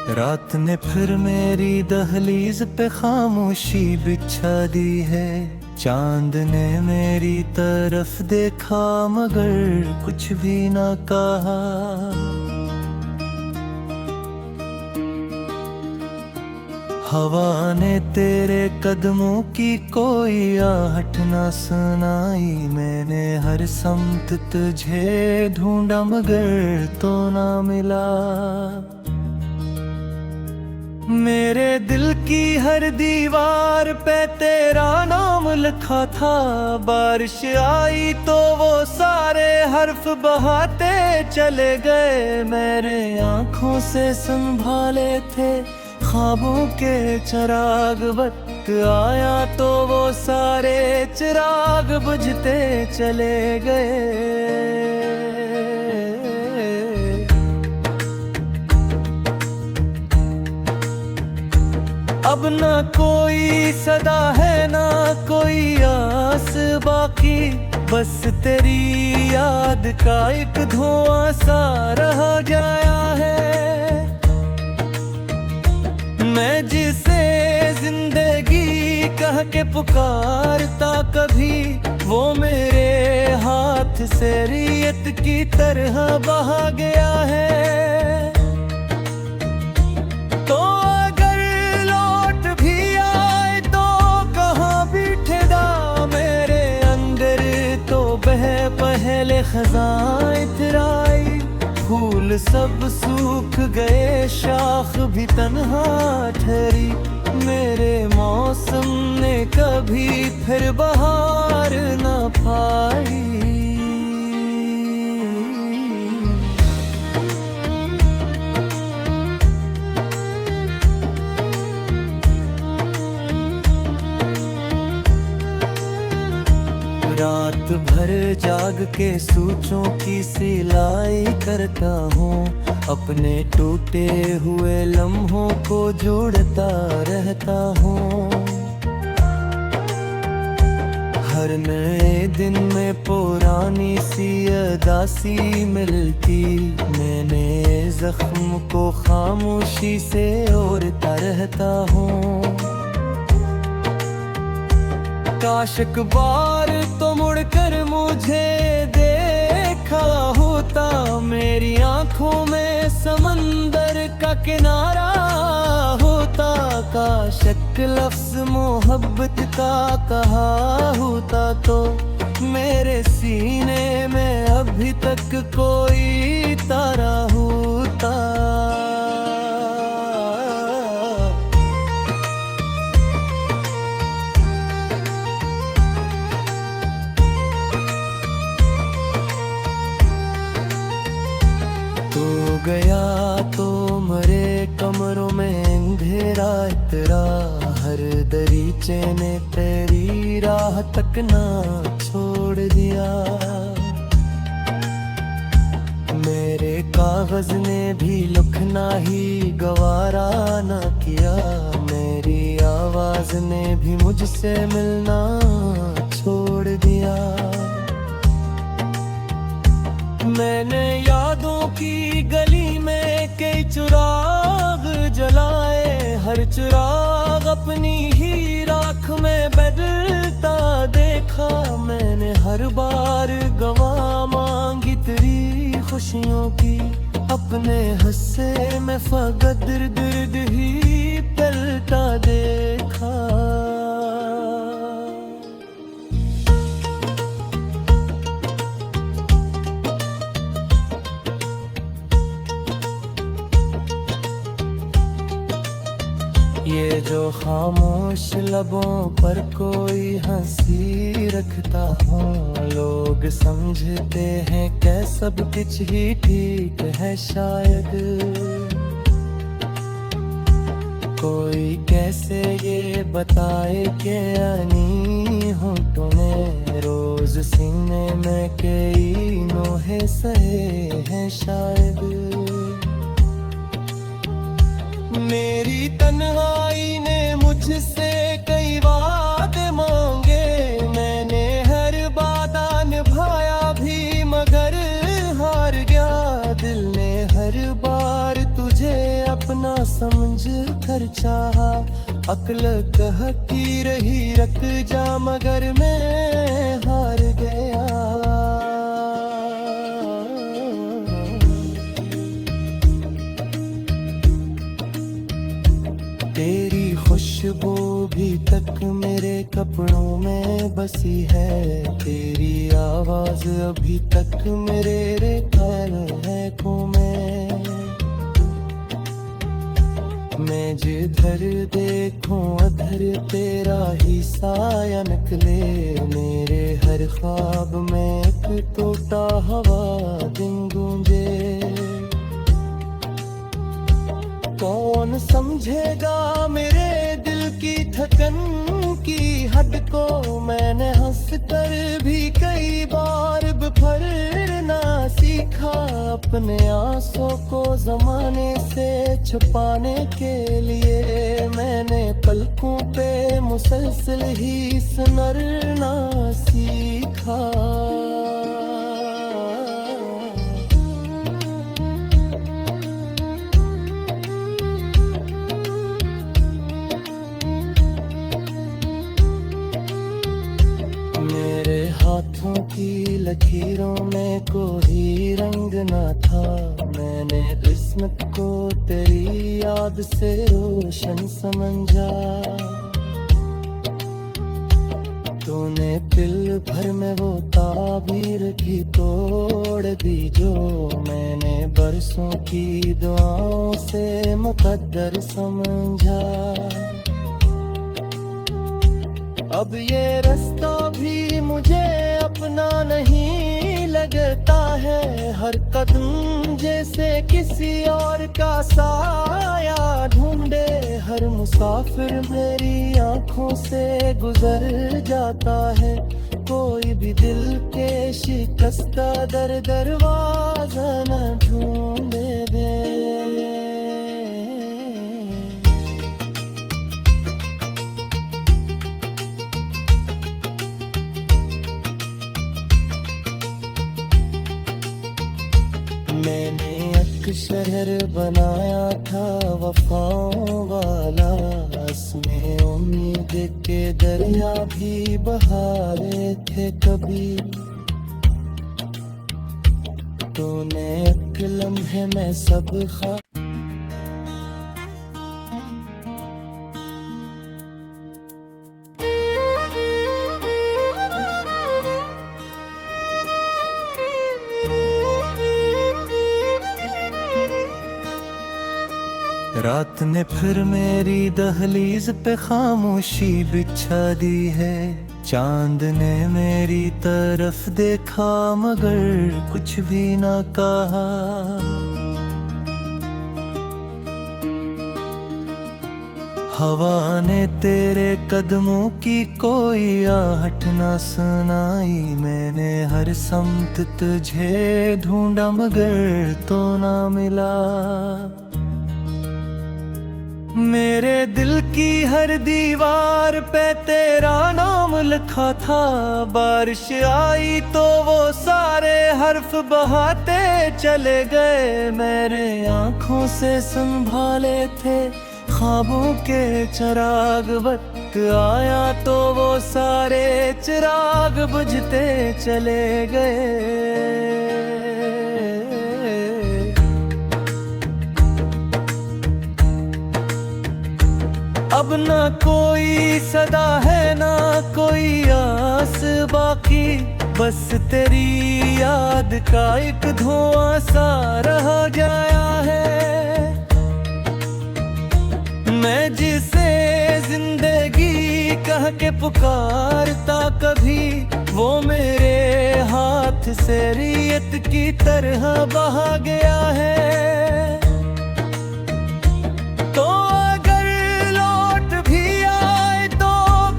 रात ने फिर मेरी दहलीज पे खामोशी बिछा दी है। चांद ने मेरी तरफ देखा मगर कुछ भी ना कहा। हवा ने तेरे कदमों की कोई आहट ना सुनाई। मैंने हर समत तुझे ढूंढा मगर तो ना मिला। मेरे दिल की हर दीवार पे तेरा नाम लिखा था। बारिश आई तो वो सारे हर्फ बहाते चले गए। मेरे आंखों से संभाले थे ख्वाबों के चिराग। वक्त आया तो वो सारे चिराग बुझते चले गए। अब ना कोई सदा है ना कोई आस बाकी। बस तेरी याद का एक धुआं सा रह गया है। मैं जिसे जिंदगी कह के पुकारता कभी, वो मेरे हाथ से रेत की तरह बहा गया है। तो अगर लौट भी आए तो कहाँ बिठेगा मेरे अंदर। तो बह पहले खज़ां इतराई। फूल सब सूख गए, शाख भी तन्हा ठहरी। मेरे मौसम ने कभी फिर बहार न पाई। रात भर जाग के सूचों की सिलाई करता हूँ। अपने टूटे हुए लम्हों को जोड़ता रहता हूँ। हर नए दिन में पुरानी सी अदासी मिलती। मैंने जख्म को खामोशी से ओढ़ता रहता हूँ। काश एक बार तो मुड़कर मुझे देखा होता। मेरी आंखों में समंदर का किनारा होता। काश एक लफ्ज़ मोहब्बत का कहा होता तो मेरे सीने में अभी तक कोई तारा होता। तो गया तो मरे कमरों में अंधेरा इतरा। हर दरीचे ने तेरी राह तक ना छोड़ दिया। मेरे कागज ने भी लिखना ही गवारा ना किया। मेरी आवाज ने भी मुझसे मिलना छोड़ दिया। मैंने यादों की गली में कई चिराग जलाए। हर चिराग अपनी ही राख में बदलता देखा। मैंने हर बार गवाह मांगी तेरी खुशियों की। अपने हिस्से में फकत दर्द ही पलटा देखा। ये जो खामोश लबों पर कोई हंसी रखता हूँ। लोग समझते हैं कि सब कुछ ही ठीक है शायद। कोई कैसे ये बताए कि अनी हूँ तुम्हें। रोज सीने में कई नोहे सहे हैं शायद। मेरी तन्हाई ने मुझसे कई वादे मांगे। मैंने हर वादा निभाया भी मगर हार गया। दिल ने हर बार तुझे अपना समझ कर चाहा, अक्ल कहती रही रख जा मगर मैं हार गया। तेरी खुशबू भी तक मेरे कपड़ों में बसी है, तेरी आवाज अभी तक मेरे रहकों में। मैं जिधर देखूं अधर तेरा ही साया निकले, मेरे हर ख्वाब में एक टूटा हवा दिन गूंजे। कौन समझेगा मेरे दिल की थकन की हद को, मैंने हंस कर भी कई बार बिफरना सीखा, अपने आंसू को जमाने से छुपाने के लिए मैंने पलकों पे मुसलसल ही सुनरना सीखा। हाथों की लकीरों में कोई रंग ना था, मैंने किस्मत को तेरी याद से रोशन समझा। तूने दिल भर में वो ताबीर की तोड़ दी, जो मैंने बरसों की दुआओं से मुकद्दर समझा। अब ये रास्ता भी मुझे अपना नहीं लगता है, हर कदम जैसे किसी और का साया ढूंढे, हर मुसाफिर मेरी आंखों से गुजर जाता है, कोई भी दिल के शिकस्ता दरवाजा न ढूंढे दे। मैंने एक शहर बनाया था वफाओं वाला, उसमें उम्मीद के दरिया भी बहारे थे कभी। तूने एक लम्हे में सब खा रात ने फिर मेरी दहलीज पे खामोशी बिछा दी है, चांद ने मेरी तरफ देखा मगर कुछ भी ना कहा। हवा ने तेरे कदमों की कोई आहट ना सुनाई, मैंने हर समत तुझे ढूंढा मगर तो ना मिला। मेरे दिल की हर दीवार पे तेरा नाम लिखा था, बारिश आई तो वो सारे हर्फ बहाते चले गए, मेरे आंखों से संभाले थे ख्वाबों के चिराग, वक्त आया तो वो सारे चिराग बुझते चले गए। अब ना कोई सदा है ना कोई आस बाकी, बस तेरी याद का एक धुआं सा रह गया है। मैं जिसे जिंदगी कह के पुकारता कभी, वो मेरे हाथ से रेत की तरह बहा गया है। तो अगर लौट भी आए तो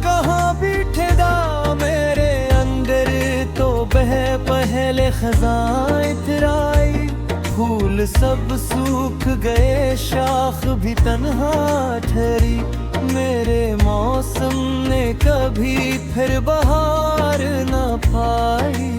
कहाँ बिठेगा मेरे अंदर, तो बह पहले खज़ां इतराई, फूल सब सूख गए शाख भी तन्हा ठहरी, मेरे मौसम ने कभी फिर बहार न पाई।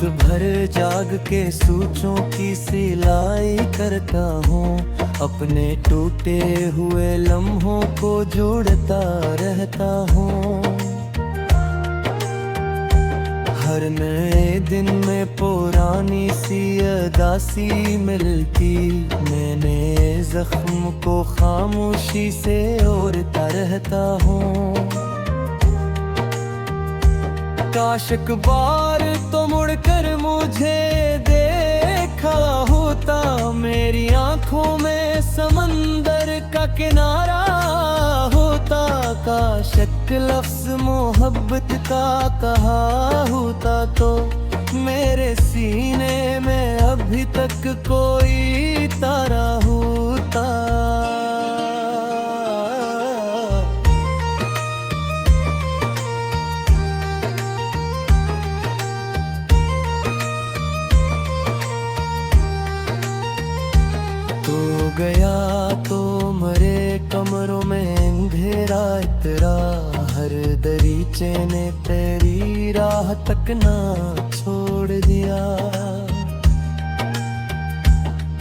रात भर जाग के सूचों की सिलाई करता हूँ, अपने टूटे हुए लम्हों को जोड़ता रहता हूँ। हर नए दिन में पुरानी सी अदासी मिलती, मैंने जख्म को खामोशी से ओढ़ता रहता हूँ। काश एक बार तो मुड़कर मुझे देखा होता, मेरी आंखों में समंदर का किनारा होता। काश एक लफ्ज मोहब्बत का कहा होता तो मेरे सीने में अभी तक कोई तारा होता। तो गया तो मरे कमरों में अंधेरा इतरा, हर दरीचे ने तेरी राह तक ना छोड़ दिया।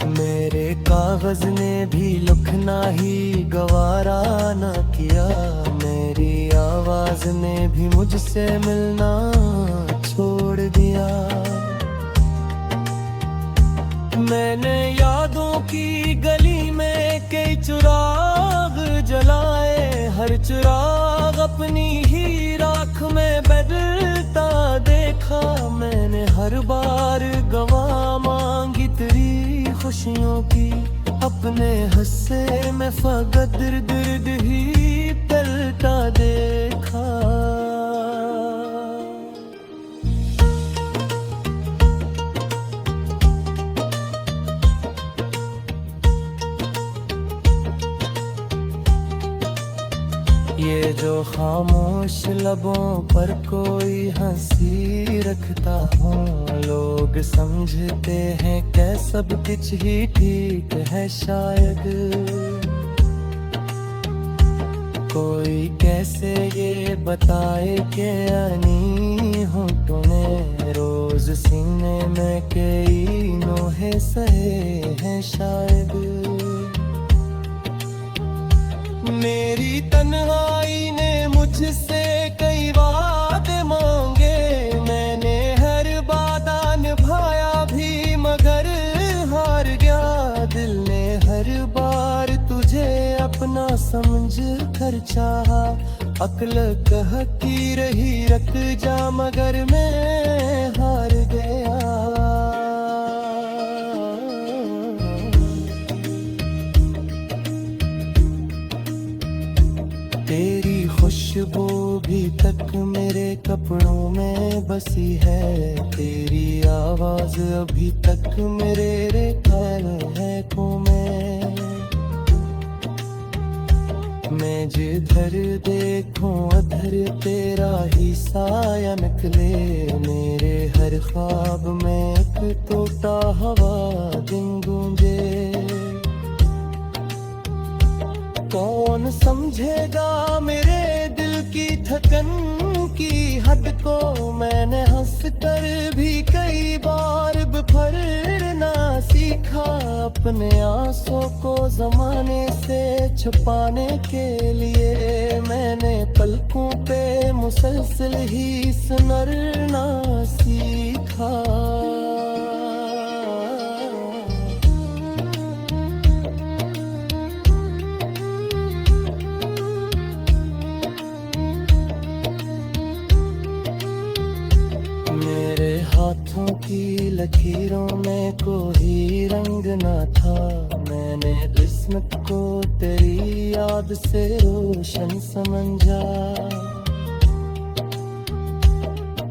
मेरे कागज ने भी लिखना ही गवारा ना किया, मेरी आवाज ने भी मुझसे मिलना छोड़ दिया। मैंने यादों की गली में कई चिराग जलाए, हर चिराग अपनी ही राख में बदलता देखा। मैंने हर बार गवाह मांगी तेरी खुशियों की, अपने हिस्से में फकत दर्द ही पलटा देखा। ये जो खामोश लबों पर कोई हंसी रखता हूँ, लोग समझते हैं कि सब कुछ ही ठीक है शायद। कोई कैसे ये बताए कि अनी हूँ तूने, रोज सीने में कई नोहे सहे हैं शायद। मेरी तन्हाई ने मुझसे कई वादे मांगे, मैंने हर वादा निभाया भी मगर हार गया। दिल ने हर बार तुझे अपना समझ कर चाहा, अक्ल कहती रही रख जा मगर मैं हार गया। तेरी खुशबू भी तक मेरे कपड़ों में बसी है, तेरी आवाज अभी तक मेरे ख्यालों में। मैं जिधर देखूं अधर तेरा ही साया निकले, मेरे हर ख्वाब में एक टूटा हवा दिन गूंजे। कौन समझेगा मेरे दिल की थकन की हद को, मैंने हंस कर भी कई बार बिफरना सीखा। अपने आंसू को जमाने से छुपाने के लिए मैंने पलकों पे मुसलसल ही सुनरना सीखा। मेरे हाथों की लकीरों में कोई रंग न था, मैंने किस्मत को तेरी याद से रोशन समझा।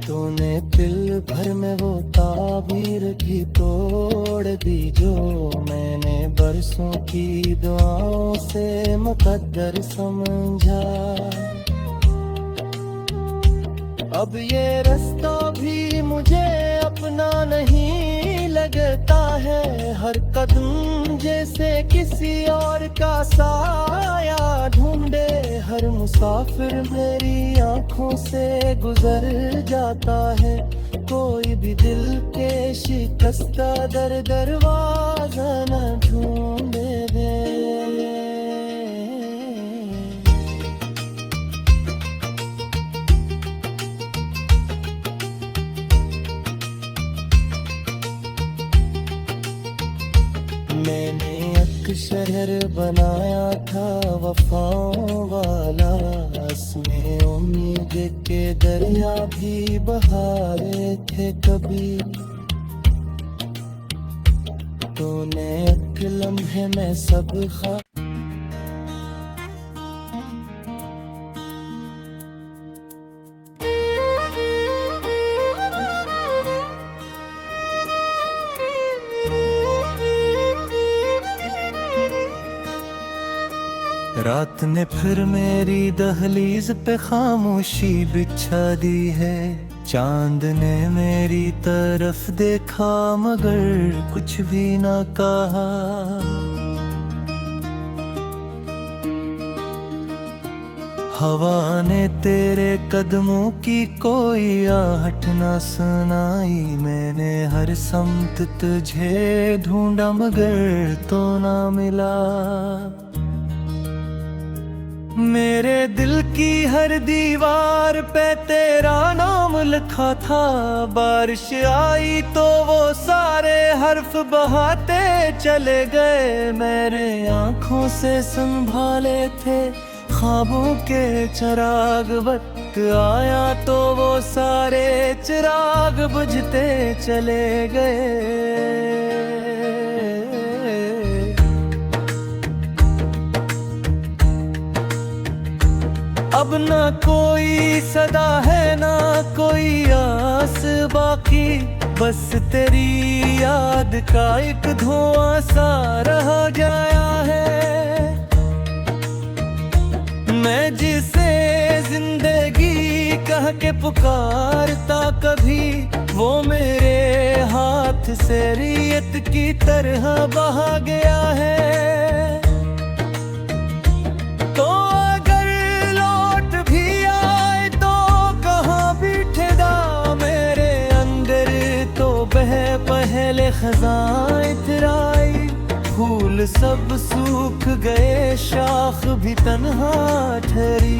तूने दिल भर में वो ताबीर की तोड़ दी, जो मैंने बरसों की दुआओं से मुकद्दर समझा। अब ये रास्ता भी मुझे अपना नहीं लगता है, हर कदम जैसे किसी और का साया ढूंढे। हर मुसाफिर मेरी आंखों से गुजर जाता है, कोई भी दिल के शिकस्ता दरवाजा न ढूंढे दे। मैंने एक शहर बनाया था वफाओं वाला, उसमें उम्मीद के दरिया भी बहा रहे थे कभी। तूने एक लम्हे में सब खा रात ने फिर मेरी दहलीज पे खामोशी बिछा दी है। चांद ने मेरी तरफ देखा मगर कुछ भी ना कहा। हवा ने तेरे कदमों की कोई आहट ना सुनाई। मैंने हर समत तुझे ढूंढा मगर तो ना मिला। मेरे दिल की हर दीवार पे तेरा नाम लिखा था। बारिश आई तो वो सारे हर्फ बहाते चले गए। मेरे आँखों से संभाले थे ख्वाबों के चिराग। वक्त आया तो वो सारे चिराग बुझते चले गए। अब ना कोई सदा है ना कोई आस बाकी। बस तेरी याद का एक धुआं सा रह गया है। मैं जिसे जिंदगी कह के पुकारता कभी, वो मेरे हाथ से रेत की तरह बहा गया है। तो पहले खज़ां इतराई। फूल सब सूख गए, शाख भी तन्हा ठहरी।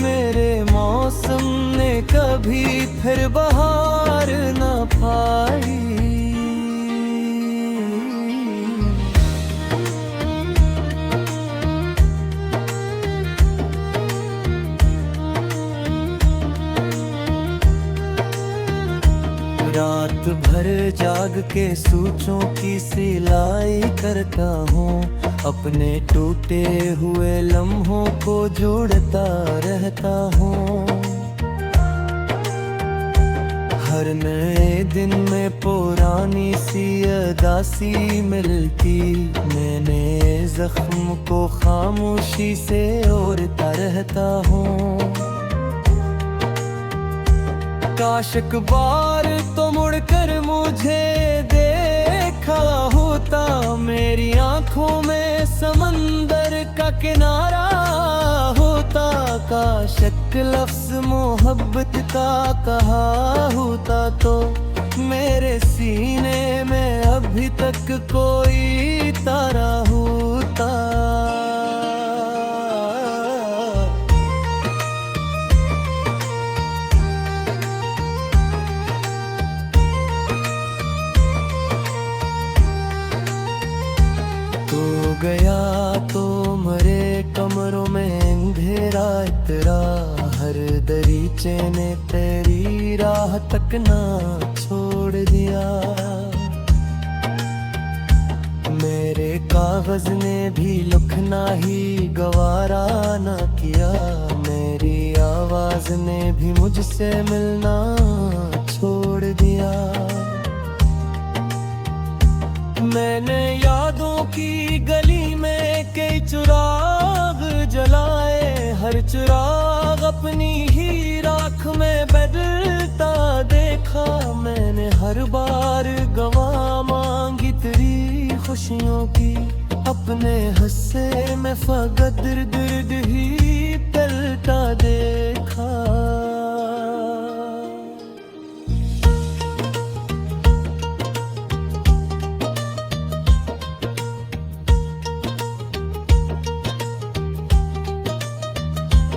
मेरे मौसम ने कभी फिर बहार न पाई। रात भर जाग के सूचों की सिलाई करता हूँ। अपने टूटे हुए लम्हों को जोड़ता रहता हूँ। हर नए दिन में पुरानी सी अदासी मिलती। मैंने जख्म को खामोशी से ओढ़ता रहता हूँ। काश एक बार तो मुड़कर मुझे देखा होता। मेरी आंखों में समंदर का किनारा होता। काश एक लफ्ज मोहब्बत का कहा होता तो मेरे सीने में अभी तक कोई तारा होता। गया तो मरे कमरों में अंधेरा इतरा। हर दरीचे ने तेरी राह तक ना छोड़ दिया। मेरे कागज ने भी लिखना ही गवारा ना किया। मेरी आवाज ने भी मुझसे मिलना छोड़ दिया। मैंने यादों की गली में कई चिराग जलाए। हर चिराग अपनी ही राख में बदलता देखा। मैंने हर बार गवाह मांगी तेरी खुशियों की। अपने हस्से में फकत दर्द ही पलटा देखा।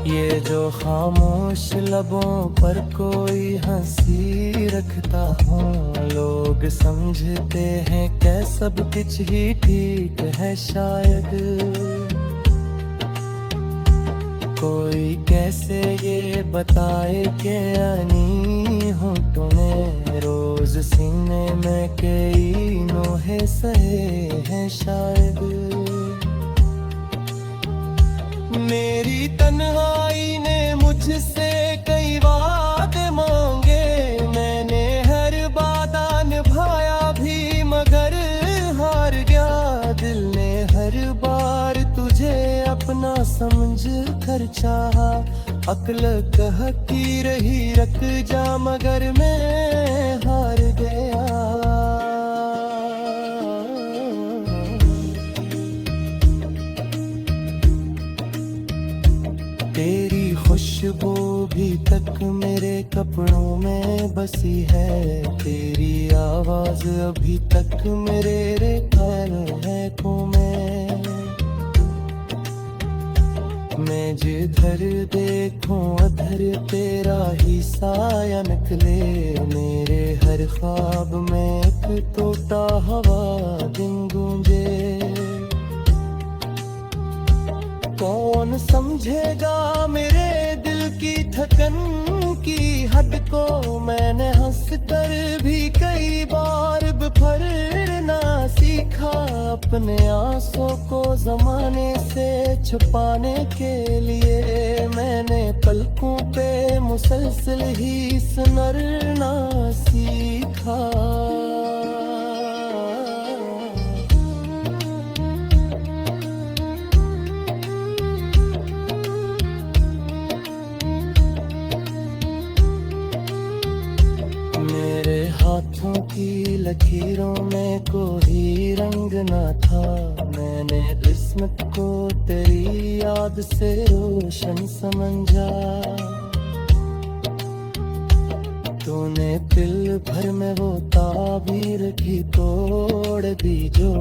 ये जो खामोश लबों पर कोई हंसी रखता हूँ, लोग समझते हैं क्या सब कुछ ही ठीक है शायद। कोई कैसे ये बताए कि अनी हूँ तुम्हें, रोज सीने में कई नोहे सहे हैं शायद। मेरी तन्हाई ने मुझसे कई वादे मांगे, मैंने हर वादा निभाया भी मगर हार गया। दिल ने हर बार तुझे अपना समझ कर चाहा, अक्ल कहती रही रख जा मगर मैं हार गया। तेरी खुशबू भी तक मेरे कपड़ों में बसी है, तेरी आवाज अभी तक मेरे रे ख्याल है को मैं जिधर देखूं अधर तेरा ही साया निकले। मेरे हर ख्वाब में एक टूटा हवा दिन गूंजे। कौन समझेगा मेरे दिल की थकन की हद को, मैंने हंस कर भी कई बार बिफरना सीखा। अपने आंसू को जमाने से छुपाने के लिए मैंने पलकों पे मुसलसल ही सुनरना सीखा। हाथों की लकीरों में कोई रंग न था, मैंने किस्मत को तेरी याद से रोशन समझा। तूने दिल भर में वो ताबीर की तोड़ दी जो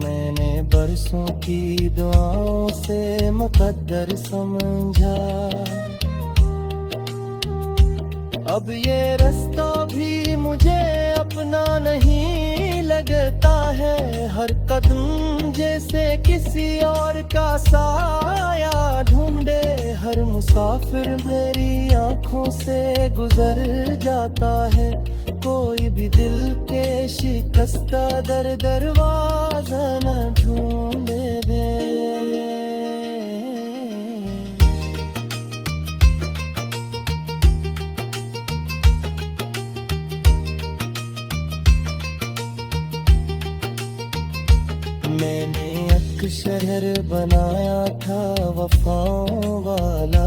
मैंने बरसों की दुआओं से मुकद्दर समझा। अब ये रास्ता भी मुझे अपना नहीं लगता है, हर कदम जैसे किसी और का साया ढूंढे। हर मुसाफिर मेरी आंखों से गुजर जाता है, कोई भी दिल के शिकस्ता दर दरवाजा न ढूंढे दे। मैंने एक शहर बनाया था वफाओं वाला,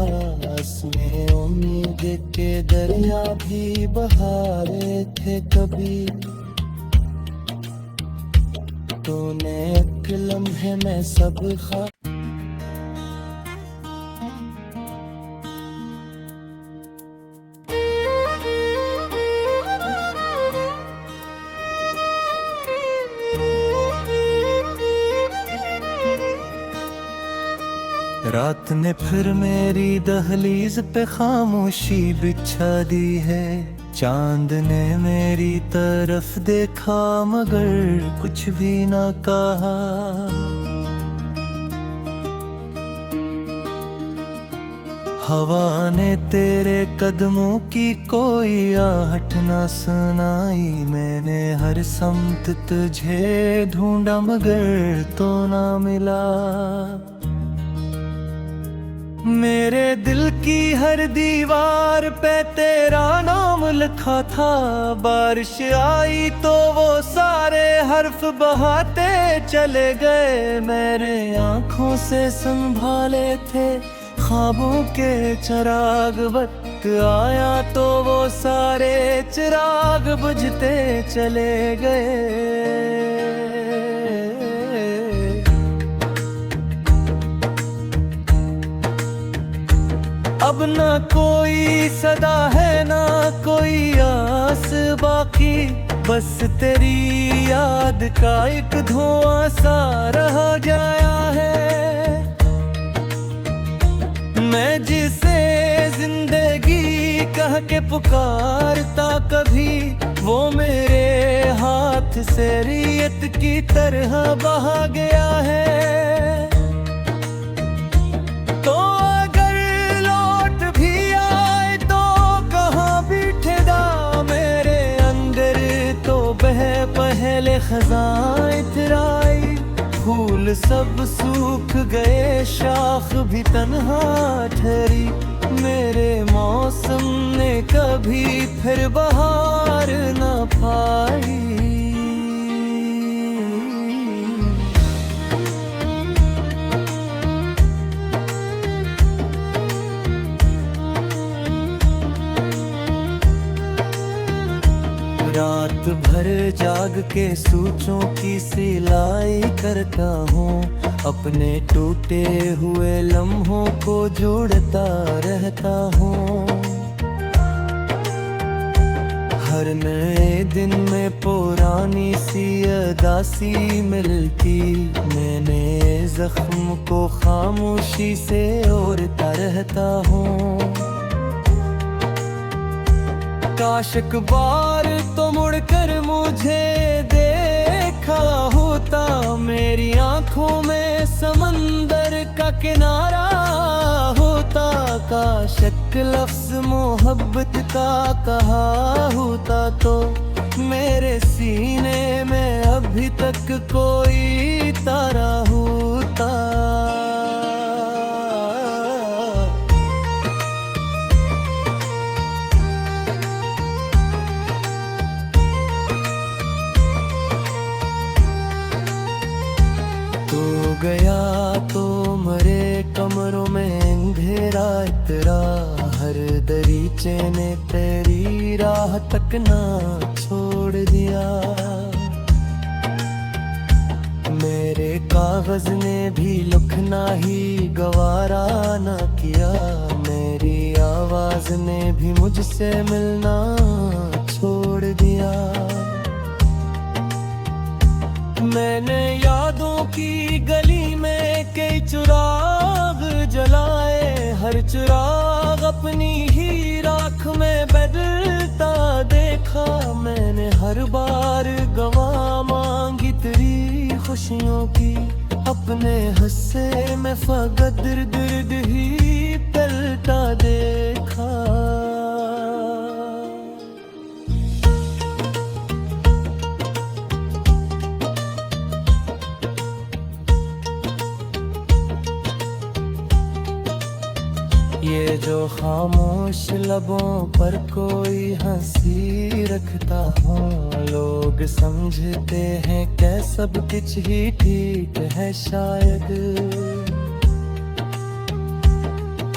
उसमें उम्मीद के दरिया भी बहारे थे कभी। तूने एक लम्हे में सब खा रात ने फिर मेरी दहलीज पे खामोशी बिछा दी है। चांद ने मेरी तरफ देखा मगर कुछ भी ना कहा। हवा ने तेरे कदमों की कोई आहट ना सुनाई। मैंने हर समत तुझे ढूंढा मगर तो ना मिला। मेरे दिल की हर दीवार पे तेरा नाम लिखा था। बारिश आई तो वो सारे हर्फ बहाते चले गए। मेरे आंखों से संभाले थे ख्वाबों के चिराग, वक्त आया तो वो सारे चिराग बुझते चले गए। अब ना कोई सदा है ना कोई आस बाकी, बस तेरी याद का एक धुआं सा रह गया है। मैं जिस कह के पुकारता, कभी वो मेरे हाथ से रेत की तरह बहा गया है। तो अगर लौट भी आए तो कहाँ बिठेगा मेरे अंदर, तो बह पहले खज़ां इतराई। फूल सब सूख गए, शाख भी तन्हा ठहरी, मेरे मौसम ने कभी फिर बहार न पाई। रात भर जाग के सूचों की सिलाई करता हूँ, अपने टूटे हुए लम्हों को जोड़ता रहता हूँ। हर नए दिन में पुरानी सी अदासी मिलती, मैंने जख्म को खामोशी से ओढ़ता रहता हूँ। काश एक बार तो मुड़कर मुझे देखा होता, मेरी आंखों में समंदर का किनारा होता। काश एक लफ्ज़ मोहब्बत का कहा होता, तो मेरे सीने में अभी तक कोई तारा होता। तो गया तो मरे कमरों में अंधेरा इतरा, हर दरीचे ने तेरी राह तक ना छोड़ दिया। मेरे कागज ने भी लिखना ही गवारा ना किया, मेरी आवाज ने भी मुझसे मिलना छोड़ दिया। मैंने यादों की गली में कई चिराग जलाए, हर चिराग अपनी ही राख में बदलता देखा। मैंने हर बार गवाह मांगी तेरी खुशियों की, अपने हिस्से में फकत दर्द ही पलटा देखा। ये जो खामोश लबों पर कोई हंसी रखता हूँ, लोग समझते हैं कि सब कुछ ही ठीक है शायद।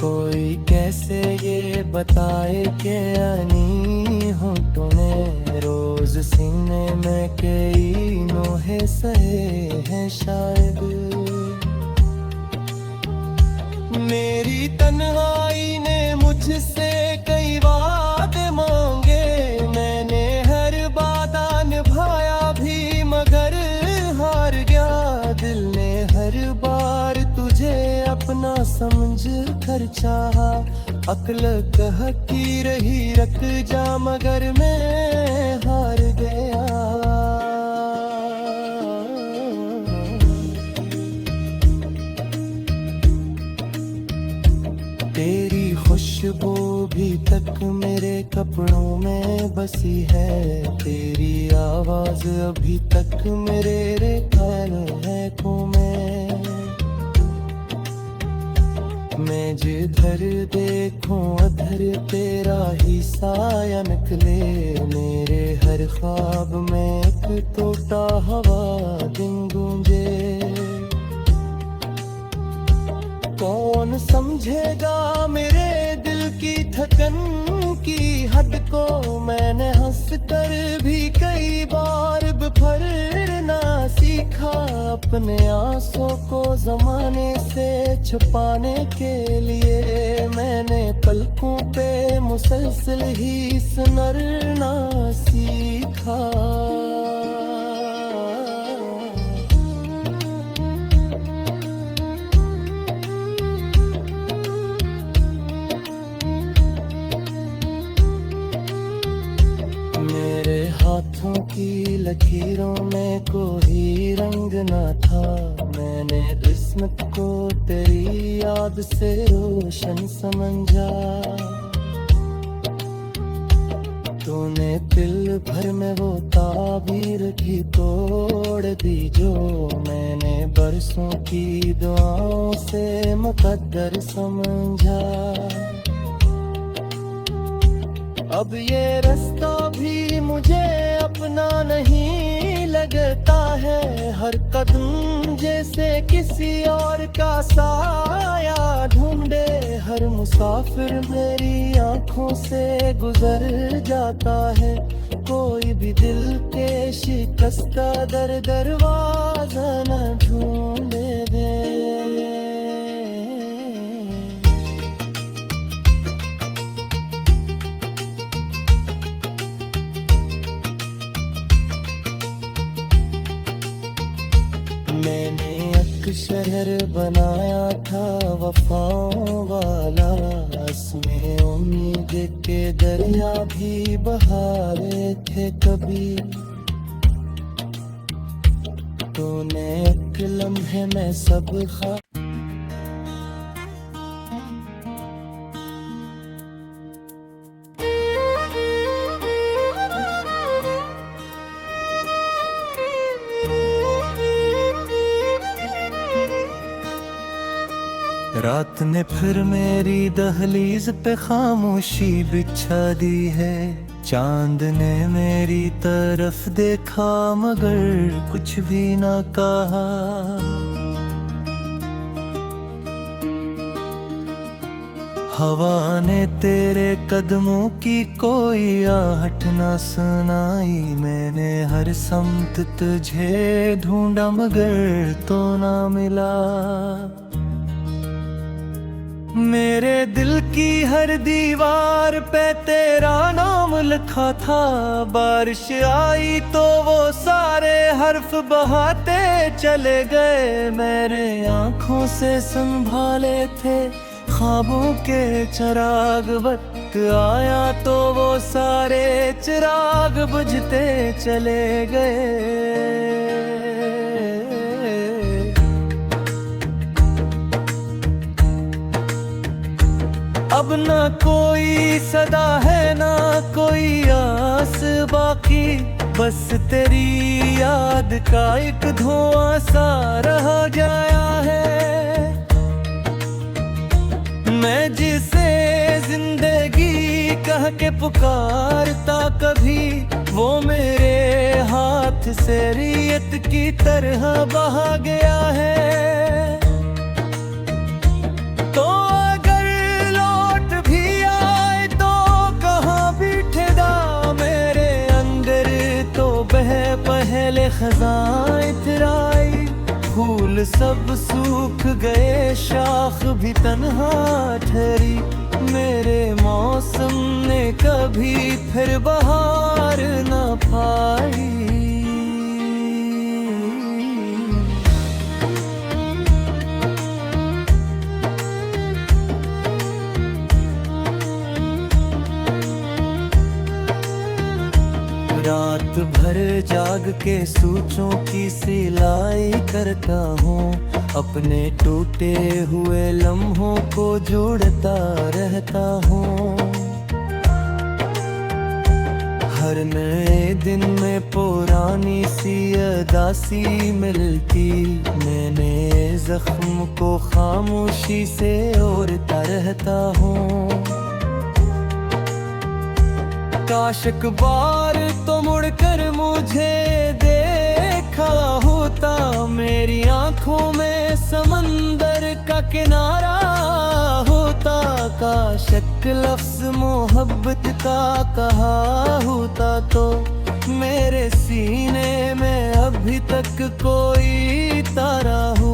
कोई कैसे ये बताए कि अनी हूँ तूने, रोज सीने में कई नोहे सहे हैं शायद। मेरी तन्हाई ने मुझसे कई वादे मांगे, मैंने हर वादा निभाया भी मगर हार गया। दिल ने हर बार तुझे अपना समझ कर चाहा, अक्ल कहती रही रख जा मगर मैं हार गया। तेरी खुशबू भी तक मेरे कपड़ों में बसी है, तेरी आवाज अभी तक मेरे ख्याल है को मैं जिधर देखूं अधर तेरा ही साया निकले। मेरे हर ख्वाब में एक टूटा हवा दिन गूंजे। कौन समझेगा मेरे दिल की थकन की हद को, मैंने हंस कर भी कई बार बिफरना सीखा। अपने आंसू को जमाने से छुपाने के लिए मैंने पलकों पे मुसलसल ही सुनरना सीखा। लकीरों में कोई रंग ना था। मैंने किस्मत को तेरी याद से रोशन समझा। तूने दिल भर में वो ताबीर भी तोड़ दी जो मैंने बरसों की दुआओं से मुकद्दर समझा। अब ये रास्ता भी मुझे अपना नहीं लगता है। हर कदम जैसे किसी और का साया ढूंढे। हर मुसाफिर मेरी आंखों से गुजर जाता है। कोई भी दिल के शिकस्ता दरवाजा न ढूंढे दे। मैंने एक शहर बनाया था वफाओं वाला। उसमें उम्मीद के दरिया भी बहारे थे कभी। तूने एक लम्हे में सब खा। रात ने फिर मेरी दहलीज पे खामोशी बिछा दी है। चांद ने मेरी तरफ देखा मगर कुछ भी ना कहा। हवा ने तेरे कदमों की कोई आहट ना सुनाई। मैंने हर समत तुझे ढूंढा मगर तो ना मिला। मेरे दिल की हर दीवार पे तेरा नाम लिखा था। बारिश आई तो वो सारे हर्फ बहाते चले गए। मेरे आंखों से संभाले थे ख्वाबों के चिराग। वक्त आया तो वो सारे चिराग बुझते चले गए। अब ना कोई सदा है ना कोई आस बाकी। बस तेरी याद का एक धुआं सा रह गया है। मैं जिसे जिंदगी कह के पुकारता कभी वो मेरे हाथ से रेत की तरह बहा गया है। तो पहले खज़ां इतराई। फूल सब सूख गए शाख भी तन्हा ठहरी। मेरे मौसम ने कभी फिर बहार न पाई। रात भर जाग के सूचों की सिलाई करता हूँ। अपने टूटे हुए लम्हों को जोड़ता रहता हूँ। हर नए दिन में पुरानी सी अदासी मिलती। मैंने जख्म को खामोशी से ओढ़ता रहता हूँ। काश एक बार तो मुड़कर मुझे देखा होता। मेरी आंखों में समंदर का किनारा होता। काश एक लफ्ज मोहब्बत का कहा होता तो मेरे सीने में अभी तक कोई तारा हो।